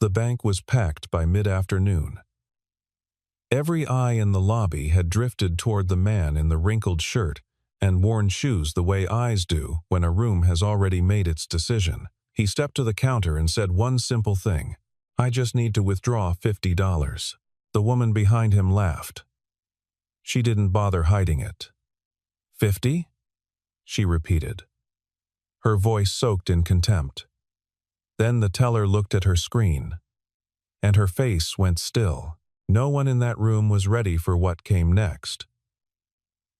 The bank was packed by mid-afternoon. Every eye in the lobby had drifted toward the man in the wrinkled shirt and worn shoes the way eyes do when a room has already made its decision. He stepped to the counter and said one simple thing: "I just need to withdraw $50. The woman behind him laughed. She didn't bother hiding it. "50?" she repeated, her voice soaked in contempt. Then the teller looked at her screen, and her face went still. No one in that room was ready for what came next.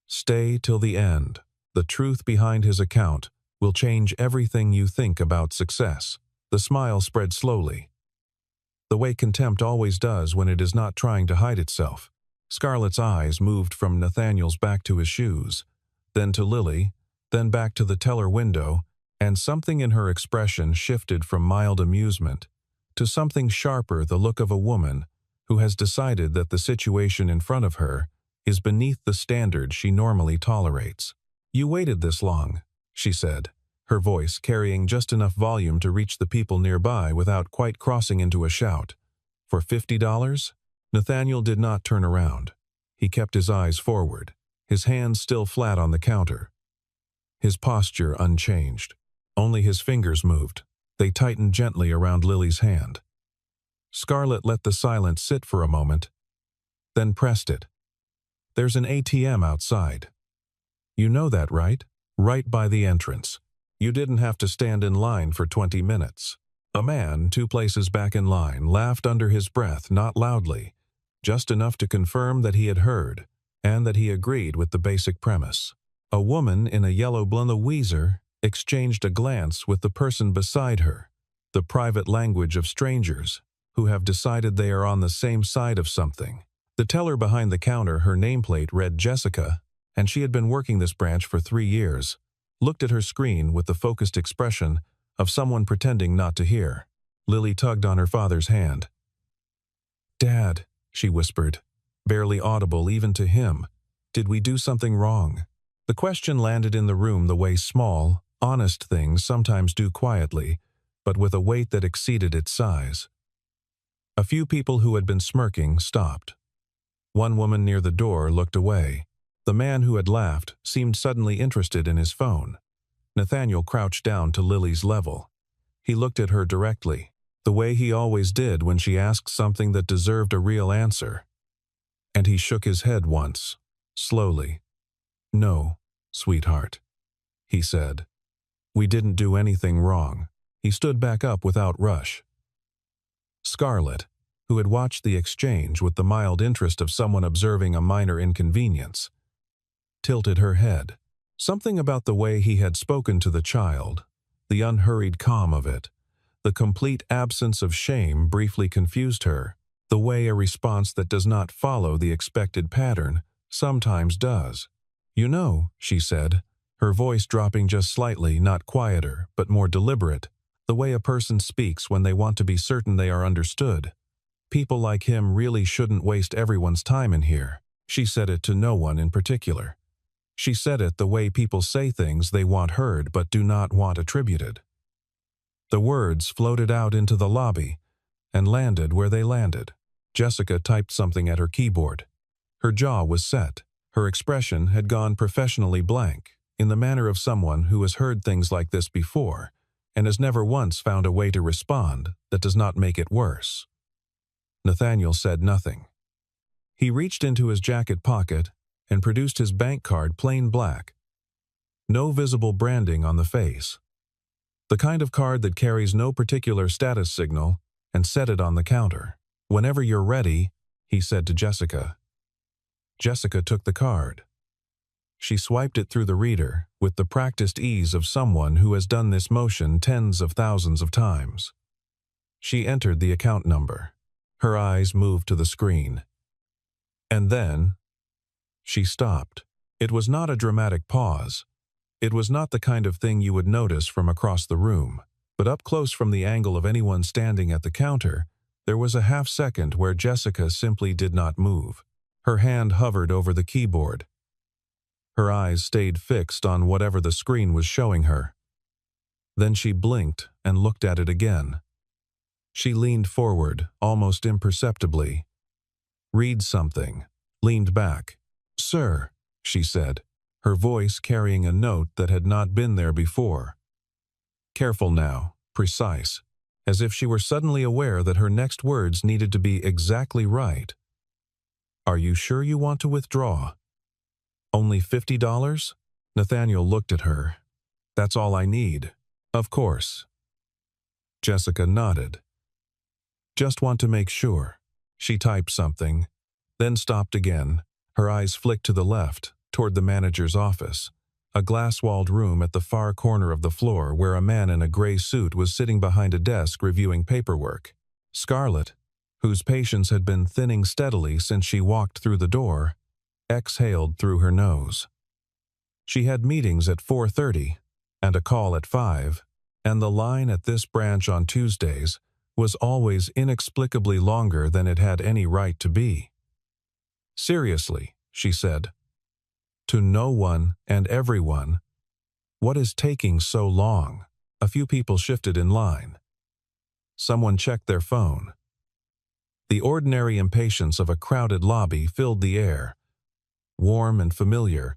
Stay till the end. The truth behind his account will change everything you think about success. The smile spread slowly, the way contempt always does when it is not trying to hide itself. Scarlett's eyes moved from Nathaniel's back to his shoes, then to Lily, then back to the teller window, and something in her expression shifted from mild amusement to something sharper, the look of a woman who has decided that the situation in front of her is beneath the standard she normally tolerates. "You waited this long," she said, her voice carrying just enough volume to reach the people nearby without quite crossing into a shout. "For $50? Nathaniel did not turn around. He kept his eyes forward, his hands still flat on the counter, his posture unchanged. Only his fingers moved. They tightened gently around Lily's hand. Scarlett let the silence sit for a moment, then pressed it. "There's an ATM outside. You know that, right? Right by the entrance. You didn't have to stand in line for 20 minutes. A man, 2 places back in line, laughed under his breath, not loudly, just enough to confirm that he had heard, and that he agreed with the basic premise. A woman in a yellow blonde Weezer exchanged a glance with the person beside her, the private language of strangers who have decided they are on the same side of something. The teller behind the counter, her nameplate read Jessica, and she had been working this branch for 3 years, looked at her screen with the focused expression of someone pretending not to hear. Lily tugged on her father's hand. "Dad," she whispered, barely audible even to him, "did we do something wrong?" The question landed in the room the way small, honest things sometimes do, quietly, but with a weight that exceeded its size. A few people who had been smirking stopped. One woman near the door looked away. The man who had laughed seemed suddenly interested in his phone. Nathaniel crouched down to Lily's level. He looked at her directly, the way he always did when she asked something that deserved a real answer. And he shook his head once, slowly. "No, sweetheart," he said. "We didn't do anything wrong." He stood back up without rush. Scarlett, who had watched the exchange with the mild interest of someone observing a minor inconvenience, tilted her head. Something about the way he had spoken to the child, the unhurried calm of it, the complete absence of shame briefly confused her, the way a response that does not follow the expected pattern sometimes does. "You know," she said, her voice dropping just slightly, not quieter, but more deliberate, the way a person speaks when they want to be certain they are understood. "People like him really shouldn't waste everyone's time in here." She said it to no one in particular. She said it the way people say things they want heard but do not want attributed. The words floated out into the lobby and landed where they landed. Jessica typed something at her keyboard. Her jaw was set. Her expression had gone professionally blank, in the manner of someone who has heard things like this before and has never once found a way to respond that does not make it worse. Nathaniel said nothing. He reached into his jacket pocket and produced his bank card, plain black. No visible branding on the face. The kind of card that carries no particular status signal, and set it on the counter. "Whenever you're ready," he said to Jessica. Jessica took the card. She swiped it through the reader with the practiced ease of someone who has done this motion tens of thousands of times. She entered the account number. Her eyes moved to the screen. And then she stopped. It was not a dramatic pause. It was not the kind of thing you would notice from across the room, but up close from the angle of anyone standing at the counter, there was a half-second where Jessica simply did not move. Her hand hovered over the keyboard. Her eyes stayed fixed on whatever the screen was showing her. Then she blinked and looked at it again. She leaned forward, almost imperceptibly. "Read something." Leaned back. "Sir," she said, her voice carrying a note that had not been there before. Careful now, precise, as if she were suddenly aware that her next words needed to be exactly right. "Are you sure you want to withdraw?" "Only $50? Nathaniel looked at her. "That's all I need." "Of course." Jessica nodded. "Just want to make sure." She typed something, then stopped again. Her eyes flicked to the left, toward the manager's office, a glass-walled room at the far corner of the floor where a man in a gray suit was sitting behind a desk reviewing paperwork. Scarlett, whose patience had been thinning steadily since she walked through the door, exhaled through her nose. She had meetings at 4:30 and a call at 5, and the line at this branch on Tuesdays was always inexplicably longer than it had any right to be. "Seriously," she said, "to no one and everyone, what is taking so long?" A few people shifted in line. Someone checked their phone. The ordinary impatience of a crowded lobby filled the air, warm and familiar,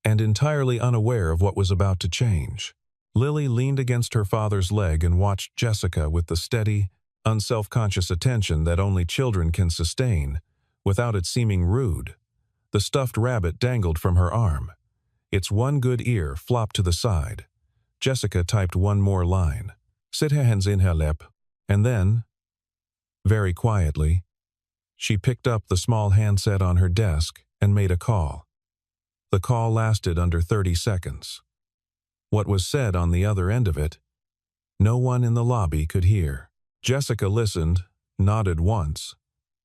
and entirely unaware of what was about to change. Lily leaned against her father's leg and watched Jessica with the steady, unself-conscious attention that only children can sustain, without it seeming rude. The stuffed rabbit dangled from her arm. Its one good ear flopped to the side. Jessica typed one more line. "Sit her hands in her lap," and then, very quietly, she picked up the small handset on her desk and made a call. The call lasted under 30 seconds. What was said on the other end of it, no one in the lobby could hear. Jessica listened, nodded once,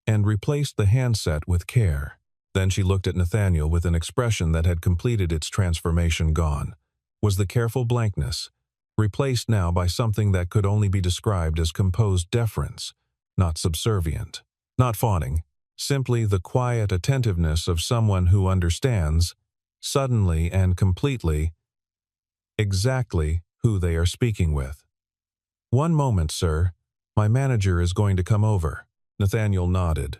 and replaced the handset with care. Then she looked at Nathaniel with an expression that had completed its transformation gone. Was the careful blankness, replaced now by something that could only be described as composed deference, not subservient, not fawning, simply the quiet attentiveness of someone who understands, suddenly and completely, exactly who they are speaking with. "One moment, sir. My manager is going to come over." Nathaniel nodded.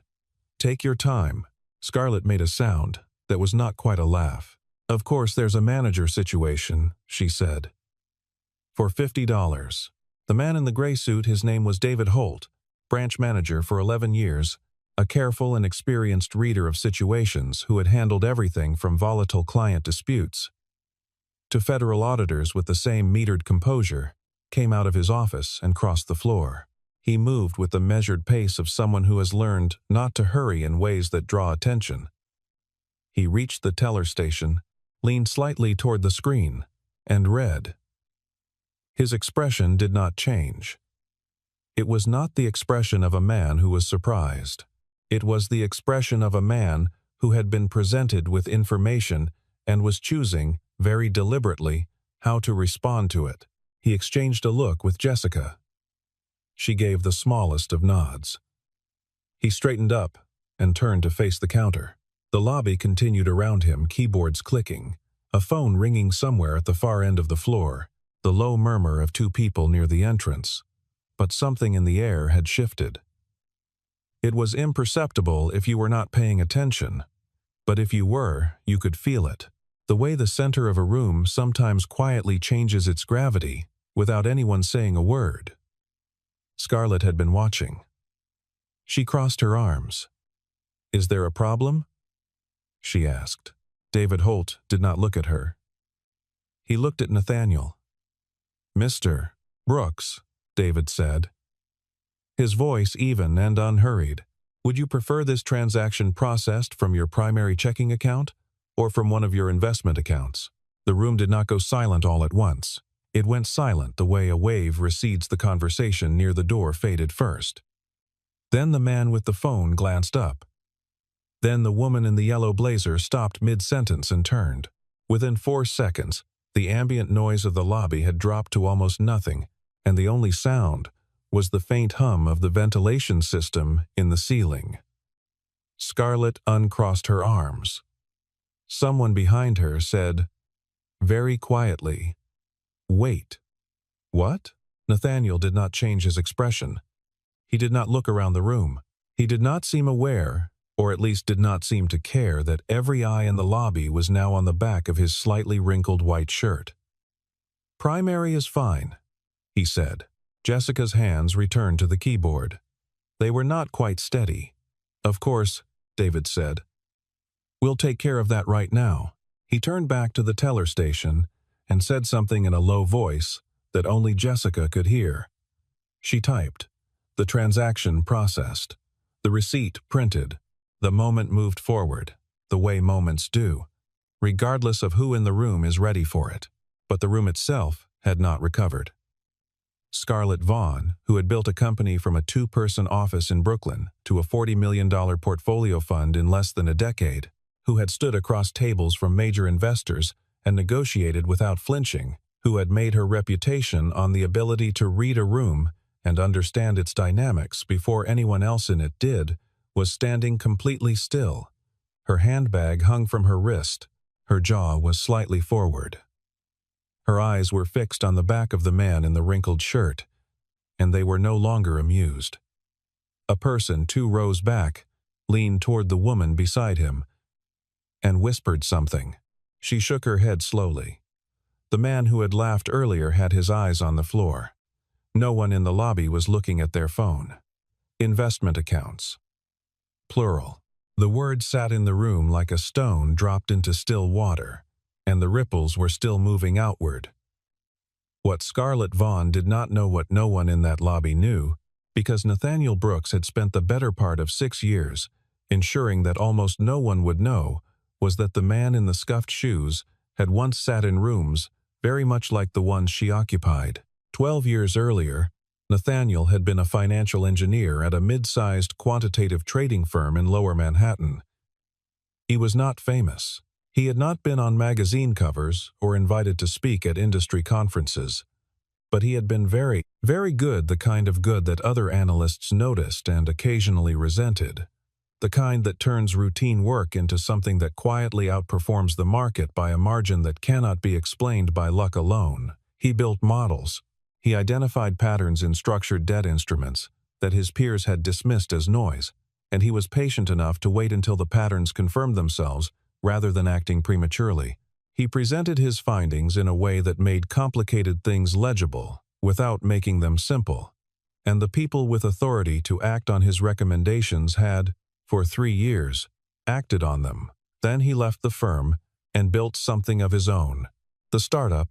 "Take your time." Scarlett made a sound that was not quite a laugh. "Of course there's a manager situation," she said. "For $50. The man in the gray suit, his name was David Holt, branch manager for 11 years, a careful and experienced reader of situations who had handled everything from volatile client disputes to federal auditors with the same metered composure, came out of his office and crossed the floor. He moved with the measured pace of someone who has learned not to hurry in ways that draw attention. He reached the teller station, leaned slightly toward the screen, and read. His expression did not change. It was not the expression of a man who was surprised. It was the expression of a man who had been presented with information and was choosing, very deliberately, how to respond to it. He exchanged a look with Jessica. She gave the smallest of nods. He straightened up and turned to face the counter. The lobby continued around him, keyboards clicking, a phone ringing somewhere at the far end of the floor, the low murmur of two people near the entrance. But something in the air had shifted. It was imperceptible if you were not paying attention, but if you were, you could feel it. The way the center of a room sometimes quietly changes its gravity without anyone saying a word. Scarlett had been watching. She crossed her arms. "Is there a problem?" she asked. David Holt did not look at her. He looked at Nathaniel. "Mr. Brooks," David said, his voice even and unhurried. "Would you prefer this transaction processed from your primary checking account or from one of your investment accounts?" The room did not go silent all at once. It went silent the way a wave recedes. The conversation near the door faded first. Then the man with the phone glanced up. Then the woman in the yellow blazer stopped mid-sentence and turned. Within 4 seconds, the ambient noise of the lobby had dropped to almost nothing, and the only sound was the faint hum of the ventilation system in the ceiling. Scarlett uncrossed her arms. Someone behind her said, very quietly, "Wait." "What?" Nathaniel did not change his expression. He did not look around the room. He did not seem aware, or at least did not seem to care, that every eye in the lobby was now on the back of his slightly wrinkled white shirt. "Primary is fine," he said. Jessica's hands returned to the keyboard. They were not quite steady. "Of course," David said. "We'll take care of that right now." He turned back to the teller station and said something in a low voice that only Jessica could hear. She typed. The transaction processed. The receipt printed. The moment moved forward, the way moments do, regardless of who in the room is ready for it. But the room itself had not recovered. Scarlett Vaughn, who had built a company from a 2-person office in Brooklyn to a $40 million portfolio fund in less than a decade, who had stood across tables from major investors and negotiated without flinching, who had made her reputation on the ability to read a room and understand its dynamics before anyone else in it did, was standing completely still. Her handbag hung from her wrist. Her jaw was slightly forward. Her eyes were fixed on the back of the man in the wrinkled shirt, and they were no longer amused. A person 2 rows back leaned toward the woman beside him and whispered something. She shook her head slowly. The man who had laughed earlier had his eyes on the floor. No one in the lobby was looking at their phone. Investment accounts. Plural. The word sat in the room like a stone dropped into still water, and the ripples were still moving outward. What Scarlett Vaughn did not know, what no one in that lobby knew, because Nathaniel Brooks had spent the better part of 6 years ensuring that almost no one would know, was that the man in the scuffed shoes had once sat in rooms very much like the ones she occupied. 12 years earlier, Nathaniel had been a financial engineer at a mid-sized quantitative trading firm in Lower Manhattan. He was not famous. He had not been on magazine covers or invited to speak at industry conferences, but he had been very, very good, the kind of good that other analysts noticed and occasionally resented, the kind that turns routine work into something that quietly outperforms the market by a margin that cannot be explained by luck alone. He built models. He identified patterns in structured debt instruments that his peers had dismissed as noise, and he was patient enough to wait until the patterns confirmed themselves rather than acting prematurely. He presented his findings in a way that made complicated things legible without making them simple, and the people with authority to act on his recommendations had, for 3 years, acted on them. Then he left the firm and built something of his own. The startup,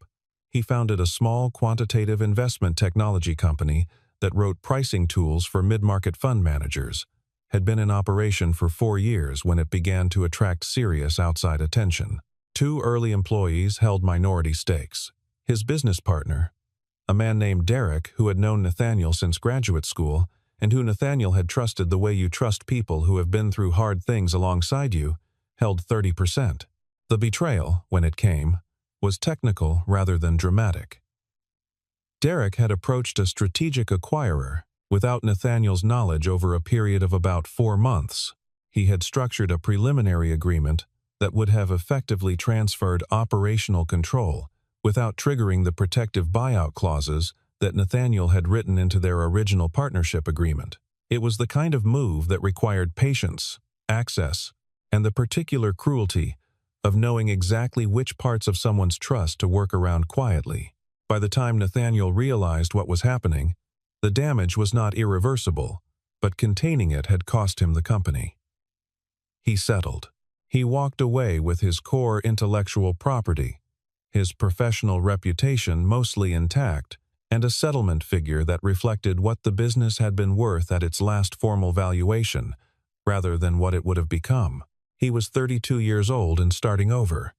he founded a small quantitative investment technology company that wrote pricing tools for mid-market fund managers, had been in operation for 4 years when it began to attract serious outside attention. 2 early employees held minority stakes. His business partner, a man named Derek who had known Nathaniel since graduate school and who Nathaniel had trusted the way you trust people who have been through hard things alongside you, held 30%. The betrayal, when it came, was technical rather than dramatic. Derek had approached a strategic acquirer without Nathaniel's knowledge over a period of about 4 months. He had structured a preliminary agreement that would have effectively transferred operational control without triggering the protective buyout clauses that Nathaniel had written into their original partnership agreement. It was the kind of move that required patience, access, and the particular cruelty of knowing exactly which parts of someone's trust to work around quietly. By the time Nathaniel realized what was happening, the damage was not irreversible, but containing it had cost him the company. He settled. He walked away with his core intellectual property, his professional reputation mostly intact, and a settlement figure that reflected what the business had been worth at its last formal valuation, rather than what it would have become. He was 32 years old and starting over.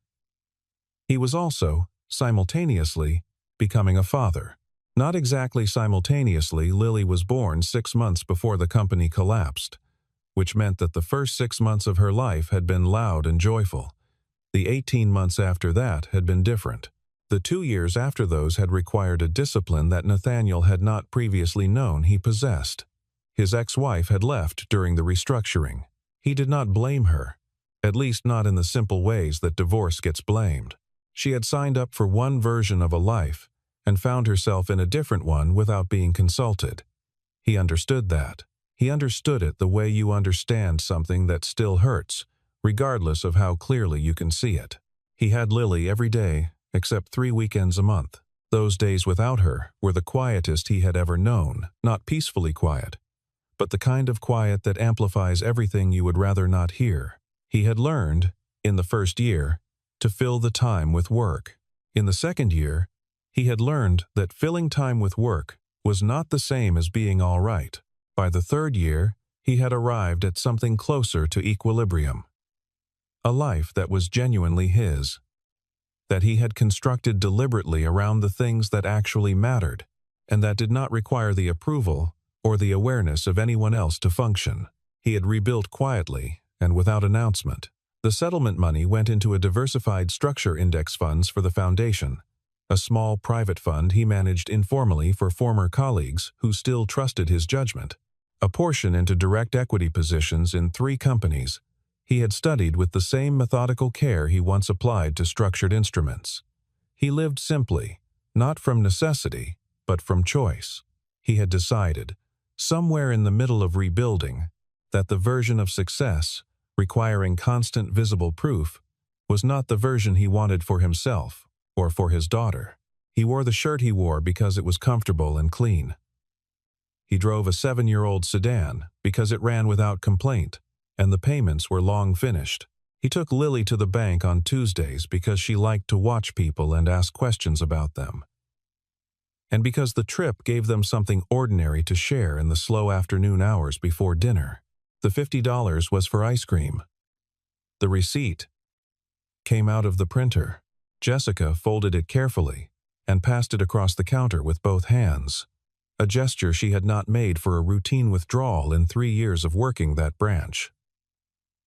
He was also, simultaneously, becoming a father. Not exactly simultaneously, Lily was born 6 months before the company collapsed, which meant that the first 6 months of her life had been loud and joyful. The 18 months after that had been different. The 2 years after those had required a discipline that Nathaniel had not previously known he possessed. His ex-wife had left during the restructuring. He did not blame her, at least not in the simple ways that divorce gets blamed. She had signed up for one version of a life and found herself in a different one without being consulted. He understood that. He understood it the way you understand something that still hurts, regardless of how clearly you can see it. He had Lily every day, except 3 weekends a month. Those days without her were the quietest he had ever known, not peacefully quiet, but the kind of quiet that amplifies everything you would rather not hear. He had learned, in the first year, to fill the time with work. In the second year, he had learned that filling time with work was not the same as being all right. By the third year, he had arrived at something closer to equilibrium. A life that was genuinely his, that he had constructed deliberately around the things that actually mattered, and that did not require the approval or the awareness of anyone else to function. He had rebuilt quietly and without announcement. The settlement money went into a diversified structure index funds for the foundation, a small private fund he managed informally for former colleagues who still trusted his judgment, a portion into direct equity positions in 3 companies he had studied with the same methodical care he once applied to structured instruments. He lived simply, not from necessity, but from choice. He had decided, somewhere in the middle of rebuilding, that the version of success, requiring constant visible proof, was not the version he wanted for himself or for his daughter. He wore the shirt he wore because it was comfortable and clean. He drove a 7-year-old sedan because it ran without complaint, and the payments were long finished. He took Lily to the bank on Tuesdays because she liked to watch people and ask questions about them, and because the trip gave them something ordinary to share in the slow afternoon hours before dinner. The $50 was for ice cream. The receipt came out of the printer. Jessica folded it carefully and passed it across the counter with both hands, a gesture she had not made for a routine withdrawal in 3 years of working that branch.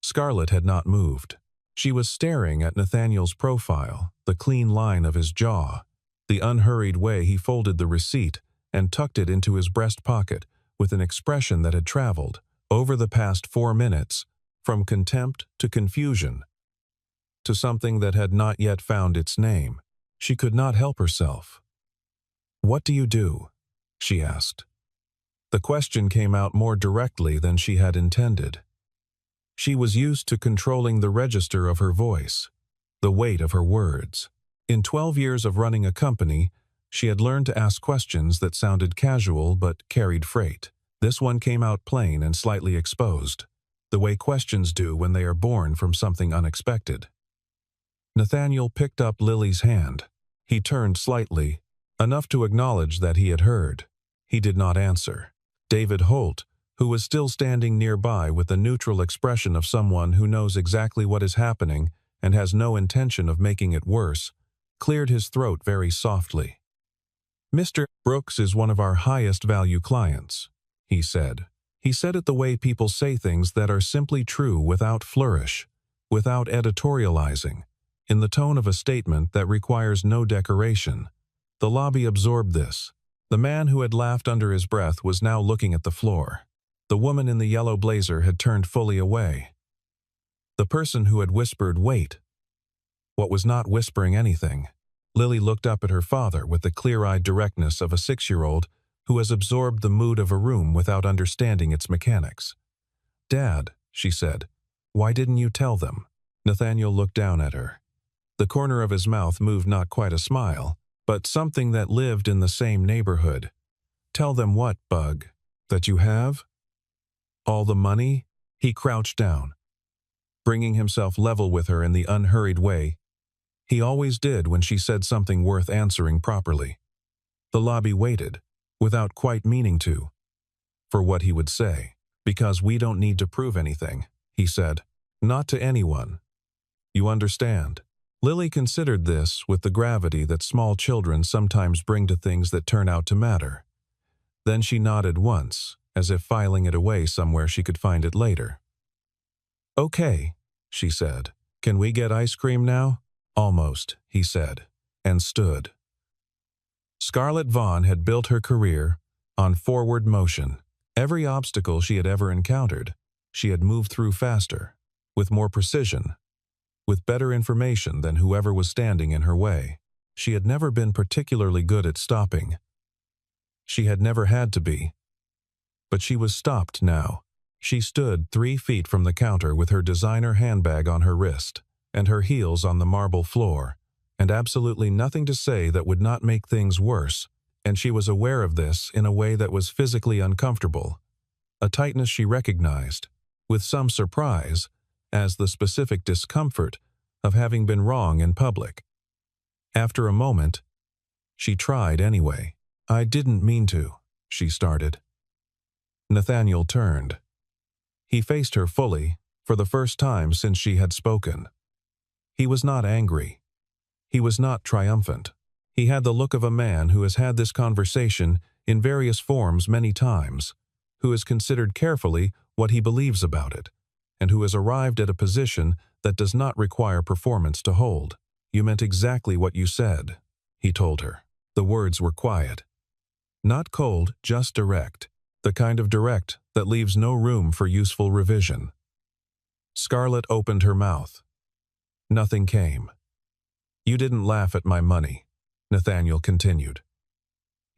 Scarlett had not moved. She was staring at Nathaniel's profile, the clean line of his jaw, the unhurried way he folded the receipt and tucked it into his breast pocket with an expression that had traveled, over the past 4 minutes, from contempt to confusion, to something that had not yet found its name. She could not help herself. "What do you do?" she asked. The question came out more directly than she had intended. She was used to controlling the register of her voice, the weight of her words. In 12 years of running a company, she had learned to ask questions that sounded casual but carried freight. This one came out plain and slightly exposed, the way questions do when they are born from something unexpected. Nathaniel picked up Lily's hand. He turned slightly, enough to acknowledge that he had heard. He did not answer. David Holt, who was still standing nearby with the neutral expression of someone who knows exactly what is happening and has no intention of making it worse, cleared his throat very softly. "Mr. Brooks is one of our highest value clients," he said. He said it the way people say things that are simply true without flourish, without editorializing, in the tone of a statement that requires no decoration. The lobby absorbed this. The man who had laughed under his breath was now looking at the floor. The woman in the yellow blazer had turned fully away. The person who had whispered, "Wait," was not whispering anything. Lily looked up at her father with the clear-eyed directness of a 6-year-old who has absorbed the mood of a room without understanding its mechanics. "Dad," she said, "why didn't you tell them?" Nathaniel looked down at her. The corner of his mouth moved not quite a smile, but something that lived in the same neighborhood. "Tell them what, Bug? That you have all the money?" He crouched down, bringing himself level with her in the unhurried way he always did when she said something worth answering properly. The lobby waited, without quite meaning to, for what he would say. "Because we don't need to prove anything," he said. "Not to anyone. You understand?" Lily considered this with the gravity that small children sometimes bring to things that turn out to matter. Then she nodded once, as if filing it away somewhere she could find it later. "Okay," she said. "Can we get ice cream now?" "Almost," he said, and stood. Scarlett Vaughn had built her career on forward motion. Every obstacle she had ever encountered, she had moved through faster, with more precision, with better information than whoever was standing in her way. She had never been particularly good at stopping. She had never had to be. But she was stopped now. She stood 3 feet from the counter with her designer handbag on her wrist, and her heels on the marble floor, and absolutely nothing to say that would not make things worse, and she was aware of this in a way that was physically uncomfortable. A tightness she recognized, with some surprise, as the specific discomfort of having been wrong in public. After a moment, she tried anyway. "I didn't mean to," she started. Nathaniel turned. He faced her fully, for the first time since she had spoken. He was not angry. He was not triumphant. He had the look of a man who has had this conversation in various forms many times, who has considered carefully what he believes about it, and who has arrived at a position that does not require performance to hold. "You meant exactly what you said," he told her. The words were quiet. Not cold, just direct. The kind of direct that leaves no room for useful revision. Scarlett opened her mouth. Nothing came. "You didn't laugh at my money," Nathaniel continued.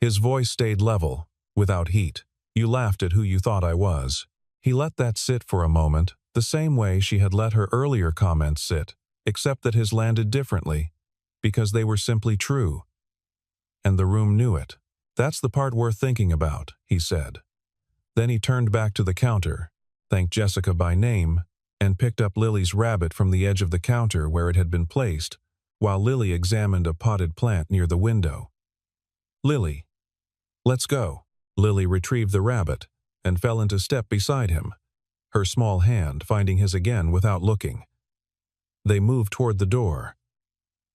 His voice stayed level, without heat. "You laughed at who you thought I was." He let that sit for a moment, the same way she had let her earlier comments sit, except that his landed differently, because they were simply true. And the room knew it. "That's the part worth thinking about," he said. Then he turned back to the counter, thanked Jessica by name, and picked up Lily's rabbit from the edge of the counter where it had been placed, while Lily examined a potted plant near the window. "Lily, let's go." Lily retrieved the rabbit and fell into step beside him, her small hand finding his again without looking. They moved toward the door.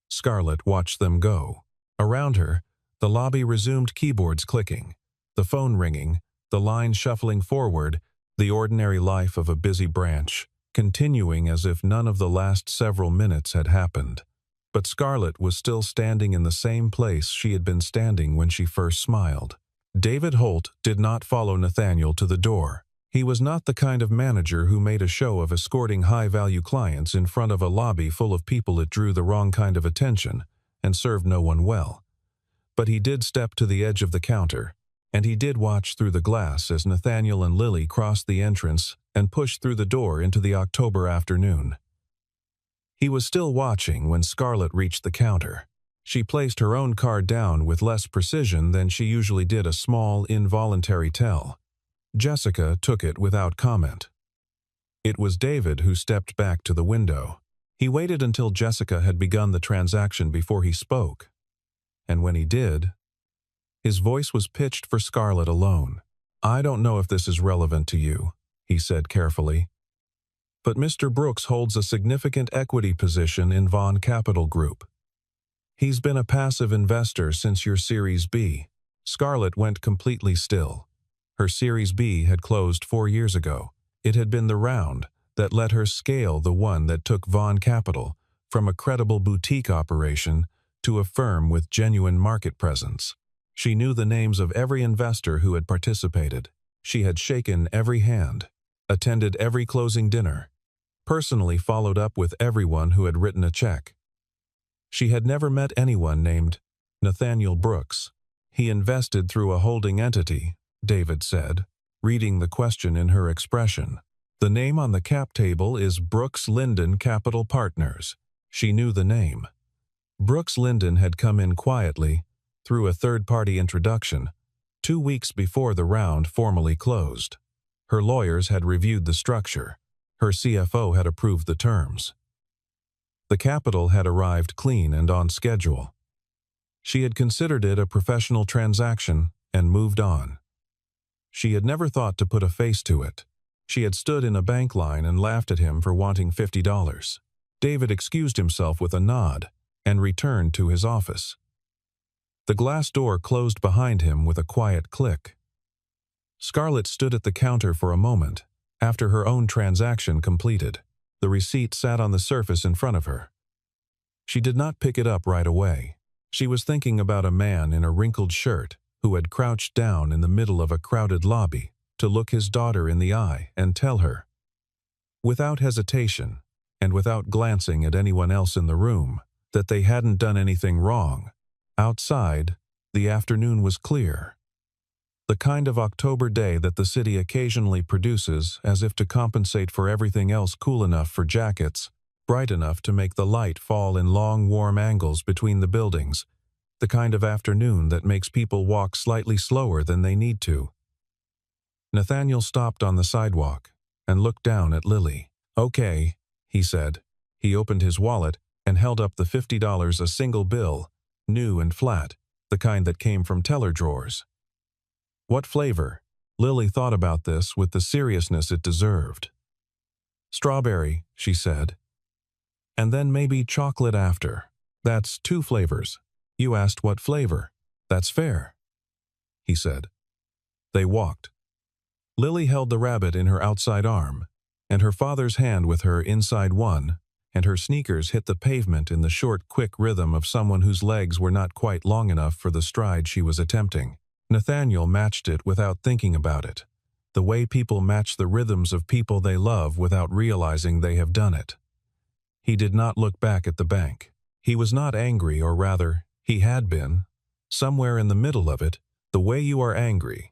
Scarlett watched them go. Around her, the lobby resumed, keyboards clicking, the phone ringing, the line shuffling forward, the ordinary life of a busy branch, continuing as if none of the last several minutes had happened. But Scarlett was still standing in the same place she had been standing when she first smiled. David Holt did not follow Nathaniel to the door. He was not the kind of manager who made a show of escorting high-value clients in front of a lobby full of people. It drew the wrong kind of attention and served no one well. But he did step to the edge of the counter, and he did watch through the glass as Nathaniel and Lily crossed the entrance and pushed through the door into the October afternoon. He was still watching when Scarlett reached the counter. She placed her own card down with less precision than she usually did, a small, involuntary tell. Jessica took it without comment. It was David who stepped back to the window. He waited until Jessica had begun the transaction before he spoke, and when he did, his voice was pitched for Scarlett alone. "I don't know if this is relevant to you," he said carefully, "but Mr. Brooks holds a significant equity position in Vaughn Capital Group. He's been a passive investor since your Series B." Scarlett went completely still. Her Series B had closed 4 years ago. It had been the round that let her scale the one that took Vaughn Capital from a credible boutique operation to a firm with genuine market presence. She knew the names of every investor who had participated. She had shaken every hand, attended every closing dinner, personally followed up with everyone who had written a check. She had never met anyone named Nathaniel Brooks. "He invested through a holding entity," David said, reading the question in her expression. "The name on the cap table is Brooks Linden Capital Partners." She knew the name. Brooks Linden had come in quietly, through a third-party introduction, 2 weeks before the round formally closed. Her lawyers had reviewed the structure. Her CFO had approved the terms. The capital had arrived clean and on schedule. She had considered it a professional transaction and moved on. She had never thought to put a face to it. She had stood in a bank line and laughed at him for wanting $50. David excused himself with a nod and returned to his office. The glass door closed behind him with a quiet click. Scarlett stood at the counter for a moment, after her own transaction completed. The receipt sat on the surface in front of her. She did not pick it up right away. She was thinking about a man in a wrinkled shirt who had crouched down in the middle of a crowded lobby to look his daughter in the eye and tell her, without hesitation and without glancing at anyone else in the room, that they hadn't done anything wrong. Outside, the afternoon was clear. The kind of October day that the city occasionally produces as if to compensate for everything else, cool enough for jackets, bright enough to make the light fall in long, warm angles between the buildings. The kind of afternoon that makes people walk slightly slower than they need to. Nathaniel stopped on the sidewalk and looked down at Lily. "Okay," he said. He opened his wallet and held up the $50 a single bill, new and flat, the kind that came from teller drawers. "What flavor?" Lily thought about this with the seriousness it deserved. "Strawberry," she said. "And then maybe chocolate after. That's 2 flavors. You asked what flavor. That's fair," he said. They walked. Lily held the rabbit in her outside arm, and her father's hand with her inside one, and her sneakers hit the pavement in the short, quick rhythm of someone whose legs were not quite long enough for the stride she was attempting. Nathaniel matched it without thinking about it, the way people match the rhythms of people they love without realizing they have done it. He did not look back at the bank. He was not angry, or rather, he had been, somewhere in the middle of it, the way you are angry.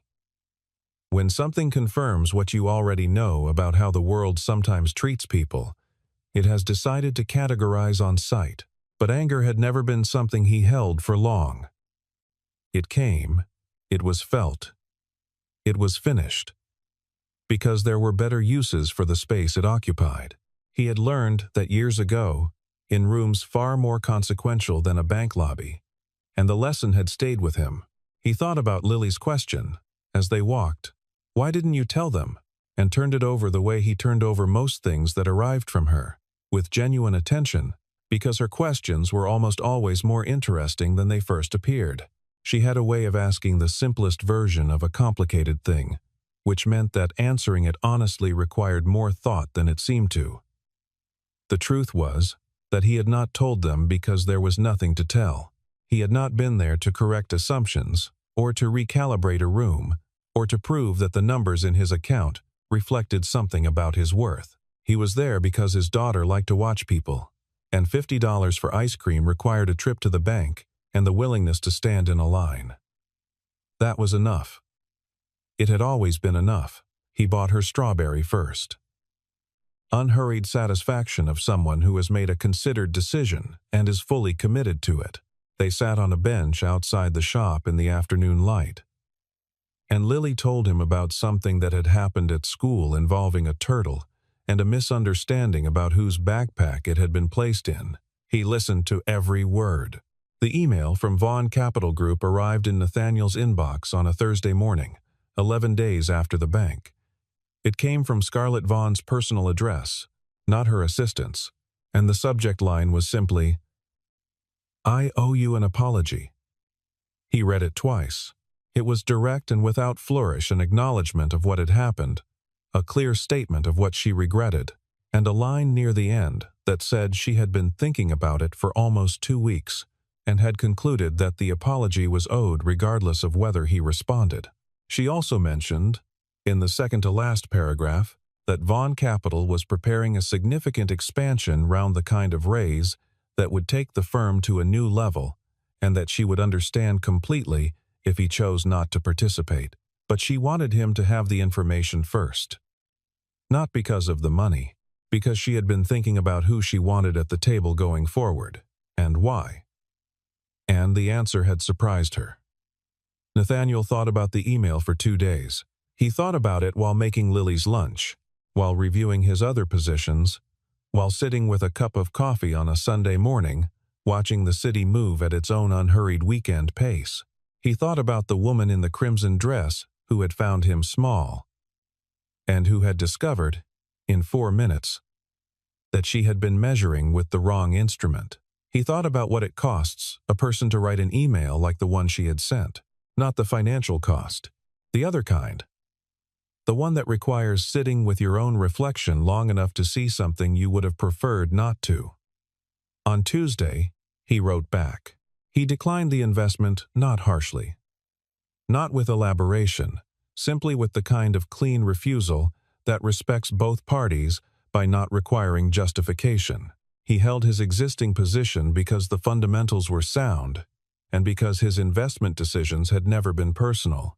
When something confirms what you already know about how the world sometimes treats people, it has decided to categorize on sight. But anger had never been something he held for long. It came, it was felt, it was finished, because there were better uses for the space it occupied. He had learned that years ago, in rooms far more consequential than a bank lobby, and the lesson had stayed with him. He thought about Lily's question as they walked. Why didn't you tell them? And turned it over the way he turned over most things that arrived from her, with genuine attention, because her questions were almost always more interesting than they first appeared. She had a way of asking the simplest version of a complicated thing, which meant that answering it honestly required more thought than it seemed to. The truth was that he had not told them because there was nothing to tell. He had not been there to correct assumptions, or to recalibrate a room, or to prove that the numbers in his account reflected something about his worth. He was there because his daughter liked to watch people, and $50 for ice cream required a trip to the bank and the willingness to stand in a line. That was enough. It had always been enough. He bought her strawberry first. Unhurried satisfaction of someone who has made a considered decision and is fully committed to it. They sat on a bench outside the shop in the afternoon light. And Lily told him about something that had happened at school involving a turtle and a misunderstanding about whose backpack it had been placed in. He listened to every word. The email from Vaughn Capital Group arrived in Nathaniel's inbox on a Thursday morning, 11 days after the bank. It came from Scarlett Vaughn's personal address, not her assistant's, and the subject line was simply, "I owe you an apology." He read it twice. It was direct and without flourish, an acknowledgement of what had happened, a clear statement of what she regretted, and a line near the end that said she had been thinking about it for almost 2 weeks and had concluded that the apology was owed regardless of whether he responded. She also mentioned, in the second-to-last paragraph, that Vaughn Capital was preparing a significant expansion round the kind of raise that would take the firm to a new level, and that she would understand completely if he chose not to participate. But she wanted him to have the information first. Not because of the money, because she had been thinking about who she wanted at the table going forward, and why. And the answer had surprised her. Nathaniel thought about the email for 2 days. He thought about it while making Lily's lunch, while reviewing his other positions, while sitting with a cup of coffee on a Sunday morning, watching the city move at its own unhurried weekend pace. He thought about the woman in the crimson dress who had found him small, and who had discovered, in 4 minutes, that she had been measuring with the wrong instrument. He thought about what it costs a person to write an email like the one she had sent, not the financial cost, the other kind. The one that requires sitting with your own reflection long enough to see something you would have preferred not to. On Tuesday, he wrote back. He declined the investment not harshly, not with elaboration, simply with the kind of clean refusal that respects both parties by not requiring justification. He held his existing position because the fundamentals were sound and because his investment decisions had never been personal.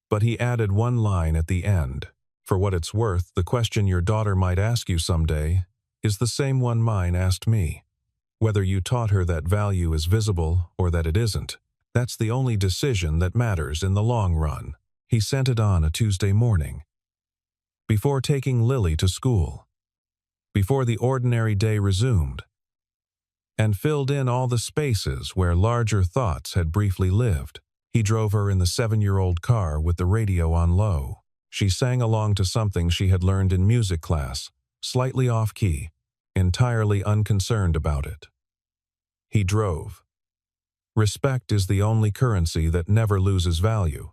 But he added one line at the end. For what it's worth, the question your daughter might ask you someday is the same one mine asked me. Whether you taught her that value is visible or that it isn't, that's the only decision that matters in the long run. He sent it on a Tuesday morning. Before taking Lily to school. Before the ordinary day resumed. And filled in all the spaces where larger thoughts had briefly lived. He drove her in the 7-year-old car with the radio on low. She sang along to something she had learned in music class, slightly off-key, entirely unconcerned about it. He drove. Respect is the only currency that never loses value.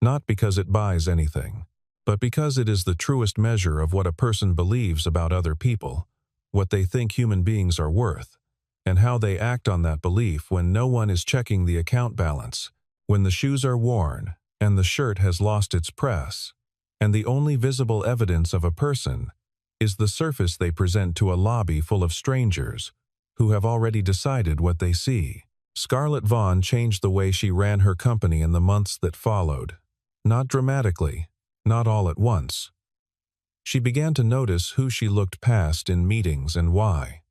Not because it buys anything, but because it is the truest measure of what a person believes about other people, what they think human beings are worth, and how they act on that belief when no one is checking the account balance, when the shoes are worn and the shirt has lost its press, and the only visible evidence of a person is the surface they present to a lobby full of strangers who have already decided what they see. Scarlett Vaughn changed the way she ran her company in the months that followed. Not dramatically, not all at once. She began to notice who she looked past in meetings and why.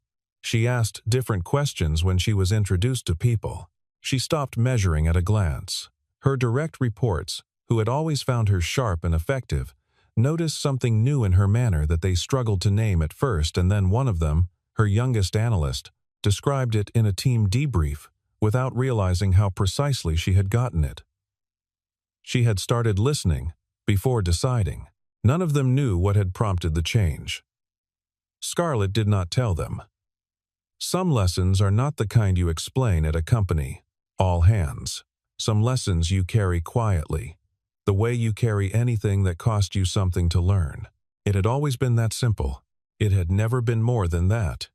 She asked different questions when she was introduced to people. She stopped measuring at a glance. Her direct reports, who had always found her sharp and effective, noticed something new in her manner that they struggled to name at first, and then one of them, her youngest analyst, described it in a team debrief without realizing how precisely she had gotten it. She had started listening before deciding. None of them knew what had prompted the change. Scarlett did not tell them. Some lessons are not the kind you explain at a company, all hands. Some lessons you carry quietly, the way you carry anything that cost you something to learn. It had always been that simple. It had never been more than that.